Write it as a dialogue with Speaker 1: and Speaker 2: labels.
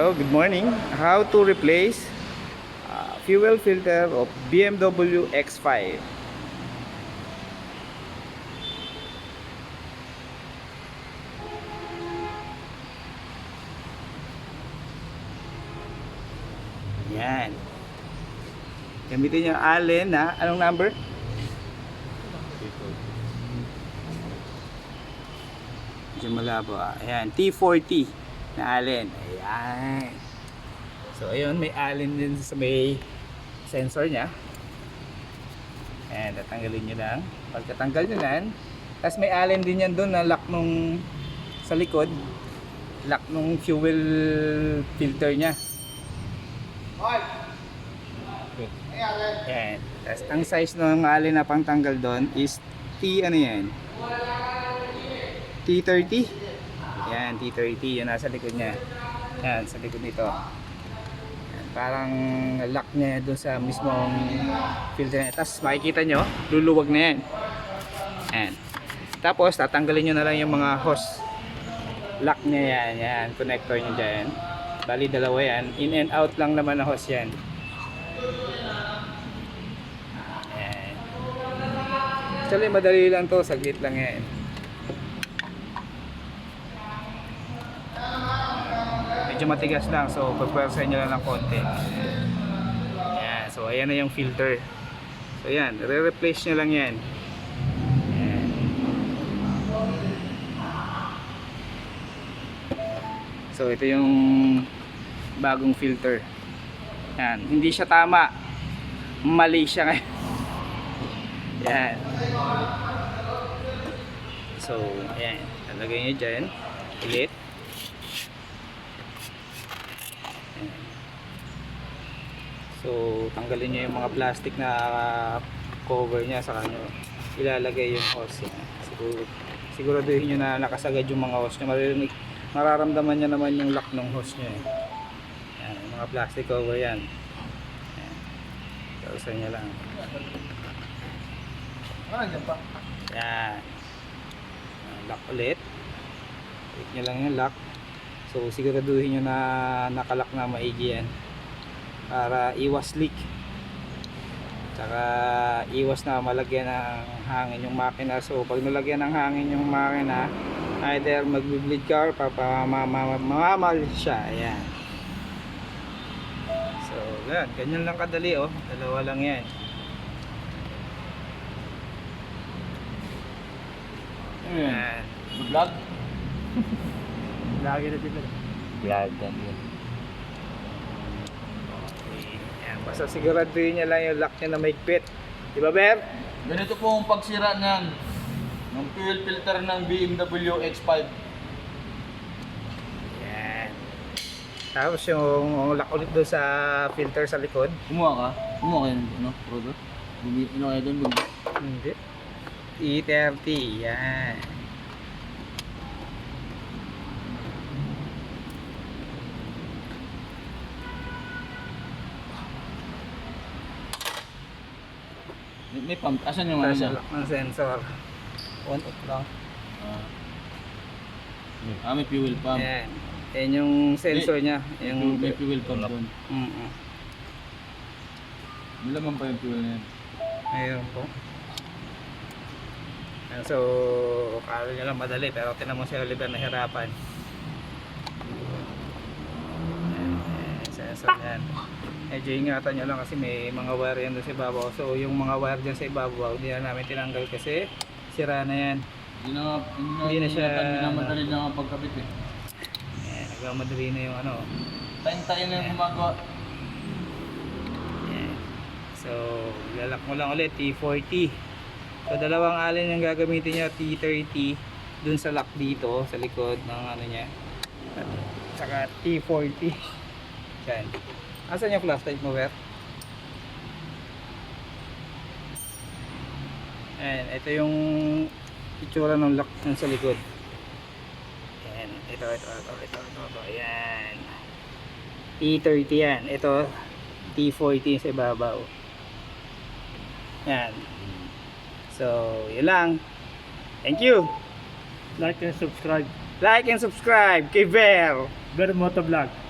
Speaker 1: Hello, good morning. How to replace fuel filter of BMW X5. Yan. Gamitin yung Allen na anong number? Medyo malabo. Ayan, T40 na Allen. Ayan. So ayun, may Allen din sa may sensor niya. Ayan, tatanggalin nyo lang. Pagkatanggal nyo lang, tapos may Allen din yan doon na lock nung sa likod, lock nung fuel filter niya. Ayan. Tapos ang size ng Allen na pangtanggal doon is ano yan? T30. Ayan, T30 yun nasa likod niya. Ayan, sa likod nito. Ayan, parang lock niya doon sa mismong filter niya. Tapos makikita nyo, luluwag na yan. Ayan. Tapos tatanggalin nyo na lang yung mga hose. Lock niya yan. Yan, connector niya dyan. Bali dalawa yan. In and out lang naman na hose yan. Ayan. Actually madali lang to, saglit lang yan. Medyo matigas lang, so pagpwersahin nyo lang ng konti. Ayan, so ayan na yung filter. So ayan, re-replace nyo lang yan. Ayan. So ito yung bagong filter. Ayan, hindi siya tama, mali siya ngayon. Ayan. So ayan, talagay nyo dyan ulit. So tanggalin nyo yung mga plastic na cover nya, sa kanya ilalagay yung hose nya. Siguraduhin nyo na nakasagad yung mga hose nya. Mararamdaman nya naman yung lock ng hose nya. Yan, yung mga plastic cover yan. Kausan nya lang. Yan. Lock ulit. Ulit nyo lang yung lock. So siguraduhin nyo na nakalock na maigi yan, para iwas leak, tsaka iwas na malagyan ng hangin yung makina. So pag nalagyan ng hangin yung makina, either magbi-bleed ka or mamamal siya. Ayan. So ganyan lang kadali. Oh, dalawa lang yan. Ayan.
Speaker 2: Vlog?
Speaker 1: Lagi na dito.
Speaker 2: Vlog yan.
Speaker 1: Basta siguraduhin niya lang yung lock niya na mahigpit. Diba, Ber?
Speaker 2: Ganito po ang pagsira ng fuel filter ng BMW X5.
Speaker 1: Yan. Tapos yung lock ulit doon sa filter sa likod.
Speaker 2: Kumuha ka? Kumuha ka yun, no? Rodo? Ano kayo doon?
Speaker 1: Hindi. E30. Yan.
Speaker 2: May pump. Asan yung ano
Speaker 1: Tapos
Speaker 2: niya?
Speaker 1: yung lock ng sensor. On off lang.
Speaker 2: May fuel pump.
Speaker 1: Yan. Yan yung sensor niya. Yung
Speaker 2: May fuel pump doon. May laman pa yung fuel na yan.
Speaker 1: Ayun po. Ayan, so kala nyo lang madali, pero tinan mo si Oliver nahirapan. Ayan, sensor yan. Medyo ingatan nyo lang kasi may mga wire yan doon sa ibabaw. So yung mga wire dyan sa ibabaw, hindi na namin tinanggal kasi sira na yan. Hindi na siya
Speaker 2: madali na ang pagkabit eh.
Speaker 1: Ayan, nagmamadali na yung ano.
Speaker 2: Tayin-tayin na yung gumagawa.
Speaker 1: Ayan. So lalak mo lang ulit T40. So dalawang Allen yung gagamitin niya, T30 dun sa lock dito sa likod ng ano niya, at saka T40 yan. Asan yung flashlight mo, Ber? Ayan, ito yung itsura ng lock ng sa likod. Ayan, ito. Ayan, T30 yan. Ito T40 sa ibabaw. Yan. So yun lang. Thank you.
Speaker 3: Like and subscribe.
Speaker 1: Like and subscribe kay Ver
Speaker 3: Motovlog.